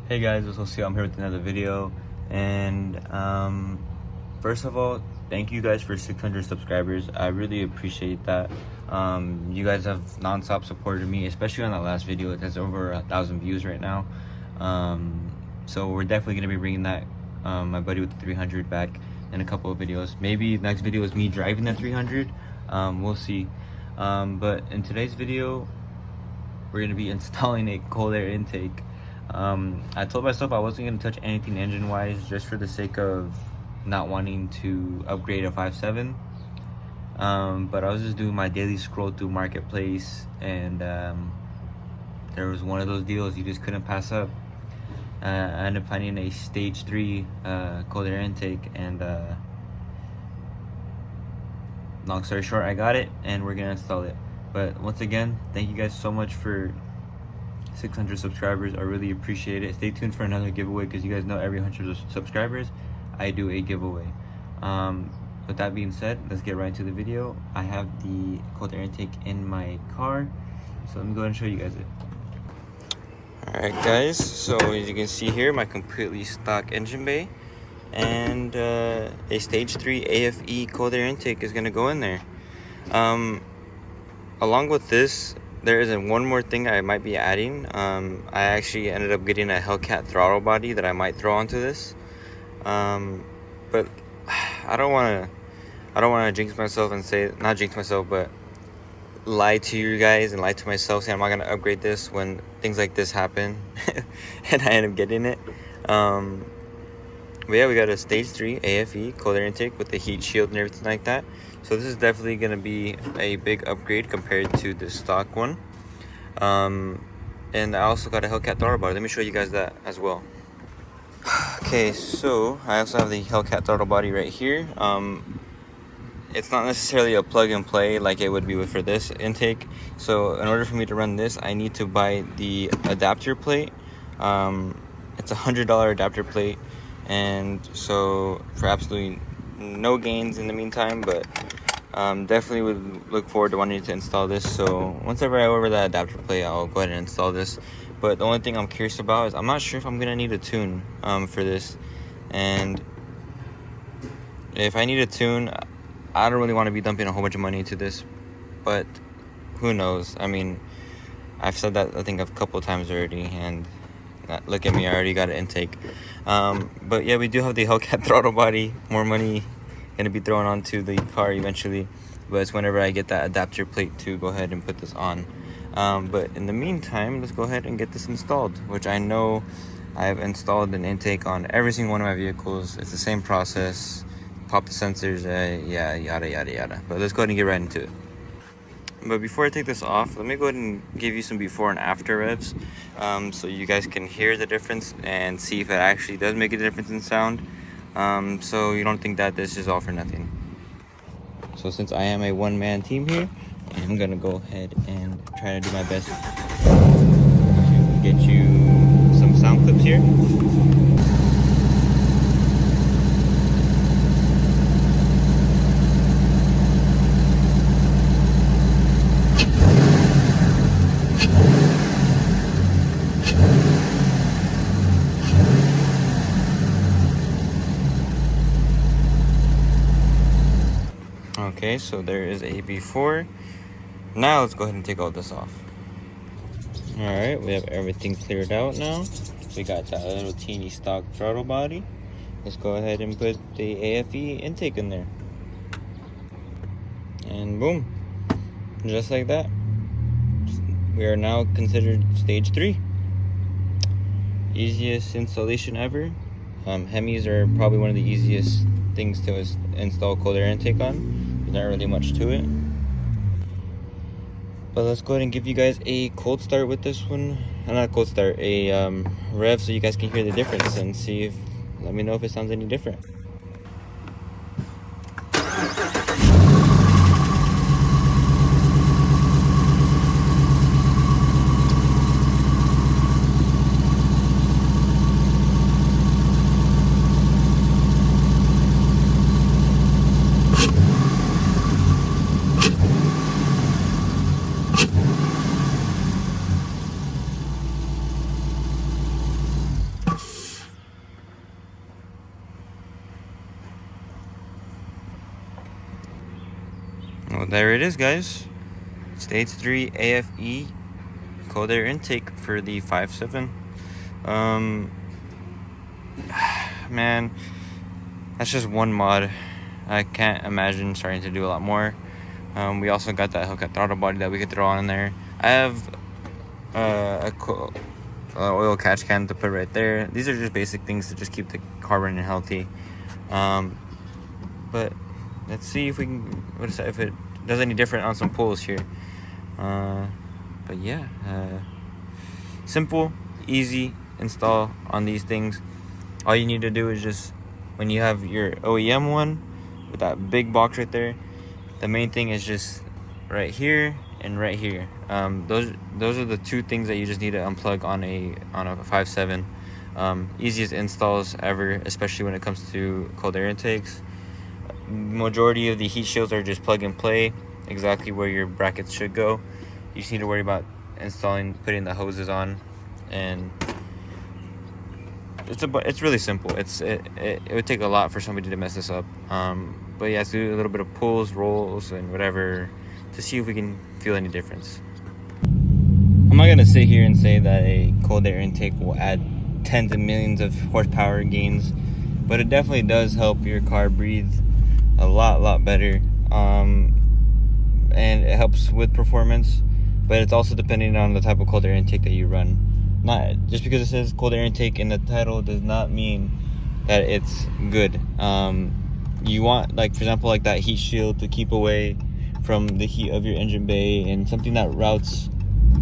Hey guys, it's Jose. I'm here with another video, and first of all, thank you guys for 600 subscribers. I really appreciate that. You guys have non-stop supported me, especially on that last video. It has over 1,000 views right now. So we're definitely gonna be bringing that my buddy with the 300 back in a couple of videos. Maybe next video is me driving the 300. We'll see. But in today's video, we're gonna be installing a cold air intake. I told myself I wasn't going to touch anything engine wise just for the sake of not wanting to upgrade a 5.7. But I was just doing my daily scroll through Marketplace, and there was one of those deals you just couldn't pass up. I ended up finding a stage 3 cold air intake, and long story short, I got it and we're going to install it. But once again, thank you guys so much for 600 subscribers. I really appreciate it. Stay tuned for another giveaway, because you guys know every 100 subscribers I do a giveaway. With that being said, let's get right into the video. I have the cold air intake in my car, so let me go ahead and show you guys it. Alright guys, so as you can see here, my completely stock engine bay and a stage 3 AFE cold air intake is going to go in there. Along with this, there is one more thing I might be adding. I actually ended up getting a Hellcat throttle body that I might throw onto this. But I don't want to jinx myself and say, not jinx myself, but lie to you guys and lie to myself, saying I'm not gonna upgrade this when things like this happen, and I end up getting it. But yeah, we got a stage 3 AFE cold air intake with the heat shield and everything like that. So this is definitely going to be a big upgrade compared to the stock one. And I also got a Hellcat throttle body. Let me show you guys that as well. Okay, so I also have the Hellcat throttle body right here. It's not necessarily a plug and play like it would be for this intake. So in order for me to run this, I need to buy the adapter plate. It's a $100 adapter plate. And so for absolutely no gains in the meantime, but definitely would look forward to wanting to install this. So whenever I order that adapter plate, I'll go ahead and install this. But the only thing I'm curious about is I'm not sure if I'm gonna need a tune for this. And if I need a tune, I don't really want to be dumping a whole bunch of money into this, but who knows? I mean, I've said that I think a couple of times already, and look at me, I already got an intake. But yeah, we do have the Hellcat throttle body. More money gonna be thrown onto the car eventually, but it's whenever I get that adapter plate to go ahead and put this on. But in the meantime, let's go ahead and get this installed, which I know I've installed an intake on every single one of my vehicles. It's the same process. Pop the sensors, yeah, yada yada yada. But let's go ahead and get right into it. But before I take this off, let me go ahead and give you some before and after revs, so you guys can hear the difference and see if it actually does make a difference in sound, so you don't think that this is all for nothing. So since I am a one-man team here, I'm gonna go ahead and try to do my best to get you some sound clips here. Okay, so there is a before. Now let's go ahead and take all this off. Alright, we have everything cleared out now. We got that little teeny stock throttle body. Let's go ahead and put the AFE intake in there. And boom, just like that. We are now considered stage 3. Easiest installation ever. Hemis are probably one of the easiest things to install cold air intake on. There's not really much to it. But let's go ahead and give you guys a cold start with this one. Not a cold start, a rev, so you guys can hear the difference and see if, let me know if it sounds any different. Well, there it is, guys. Stage 3 AFE cold air intake for the 5.7. Man, that's just one mod. I can't imagine starting to do a lot more. We also got that Hellcat throttle body that we could throw on there. I have a oil catch can to put right there. These are just basic things to just keep the car running healthy. But let's see if we can, if it does any different on some pulls here. But yeah, simple, easy install on these things. All you need to do is just, when you have your OEM one with that big box right there, the main thing is just right here and right here. Those are the two things that you just need to unplug on a 5.7. Easiest installs ever, especially when it comes to cold air intakes. Majority of the heat shields are just plug and play, exactly where your brackets should go. You just need to worry about putting the hoses on, and it's really simple. It would take a lot for somebody to mess this up. But yeah, let's do a little bit of pulls, rolls, and whatever to see if we can feel any difference. I'm not gonna sit here and say that a cold air intake will add tens of millions of horsepower gains, but it definitely does help your car breathe a lot better, and it helps with performance. But it's also depending on the type of cold air intake that you run. Not just because it says cold air intake in the title does not mean that it's good. You want, like, for example, like that heat shield to keep away from the heat of your engine bay, and something that routes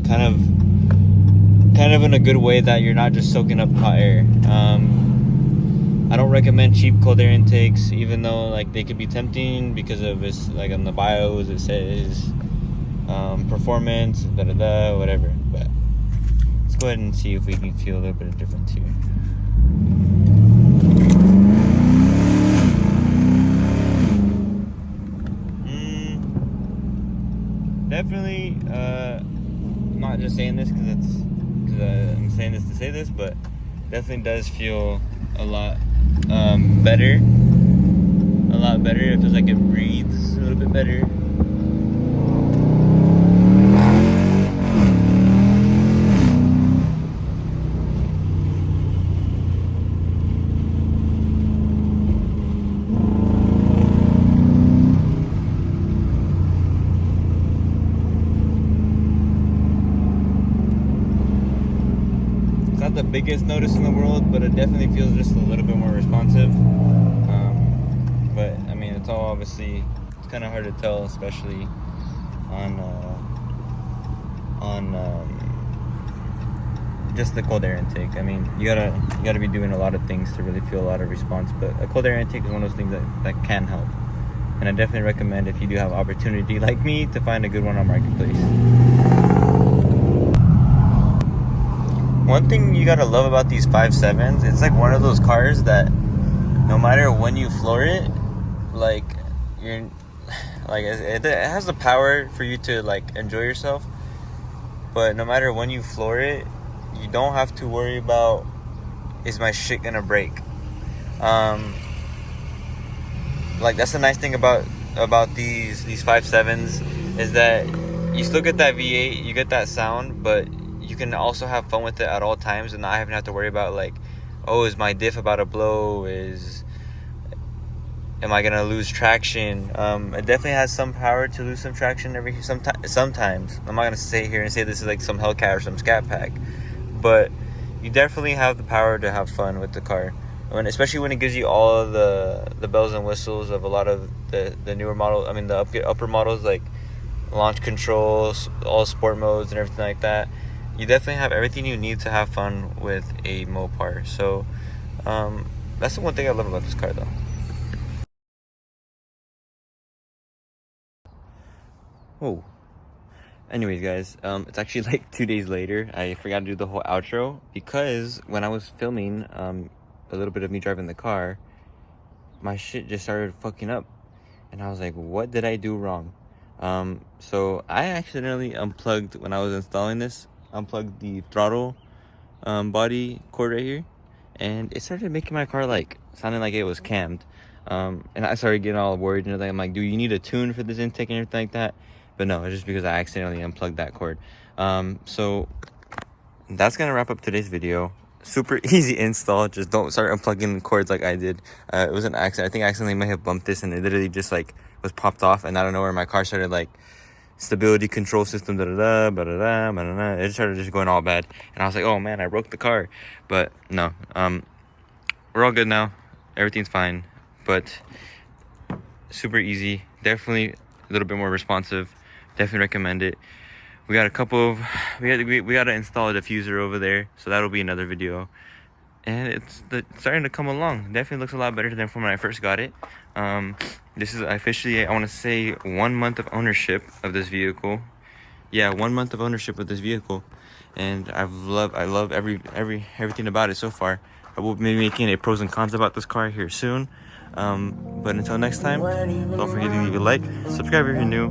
kind of in a good way that you're not just soaking up hot air. I don't recommend cheap cold air intakes, even though like they could be tempting because of this, like on the bios it says performance, whatever. But let's go ahead and see if we can feel a little bit of difference here. Definitely, I'm not just saying this because I'm saying this to say this, but definitely does feel a lot better. A lot better. It feels like it breathes a little bit better. The biggest notice in the world, but it definitely feels just a little bit more responsive. But I mean, it's all obviously, it's kind of hard to tell, especially on just the cold air intake. I mean, you gotta be doing a lot of things to really feel a lot of response, but a cold air intake is one of those things that can help. And I definitely recommend, if you do have opportunity like me, to find a good one on Marketplace. One thing you gotta love about these 5.7s, it's like one of those cars that no matter when you floor it, like it has the power for you to like enjoy yourself, but no matter when you floor it, you don't have to worry about, is my shit gonna break? Like that's the nice thing about these 5.7s, is that you still get that V8, you get that sound, but you can also have fun with it at all times and not having to have to worry about like, oh, is my diff about to blow? Am I gonna lose traction? It definitely has some power to lose some traction sometimes. I'm not gonna sit here and say this is like some Hellcat or some Scat Pack, but you definitely have the power to have fun with the car, especially when it gives you all of the bells and whistles of a lot of the newer models. I mean, the upper models, like launch controls, all sport modes and everything like that. You definitely have everything you need to have fun with a Mopar. So that's the one thing I love about this car, though. Oh, anyways, guys, it's actually like 2 days later. I forgot to do the whole outro because when I was filming a little bit of me driving the car, my shit just started fucking up, and I was like, what did I do wrong? So I accidentally unplugged, when I was installing this, unplugged the throttle body cord right here, and it started making my car like sounding like it was cammed. And I started getting all worried and everything. I'm like, do you need a tune for this intake and everything like that? But no, it's just because I accidentally unplugged that cord. So that's gonna wrap up today's video. Super easy install. Just don't start unplugging cords like I did. It was an accident. I think I accidentally might have bumped this and it literally just like was popped off, and out of nowhere my car started like stability control system it just started just going all bad, and I was like, oh man, I broke the car. But no, we're all good now, everything's fine. But super easy, definitely a little bit more responsive, definitely recommend it. We got a couple of we got to install a diffuser over there, so that'll be another video. And it's starting to come along. Definitely looks a lot better than from when I first got it. This is officially, I want to say, 1 month of ownership of this vehicle. Yeah, 1 month of ownership of this vehicle, and I love everything about it so far. I will be making a pros and cons about this car here soon. But until next time, don't forget to leave a like, subscribe if you're new,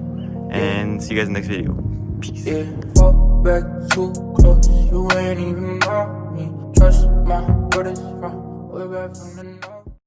and see you guys in the next video. Peace. Yeah, fall back too close. You ain't even know me. Trust my brothers from way back from the north.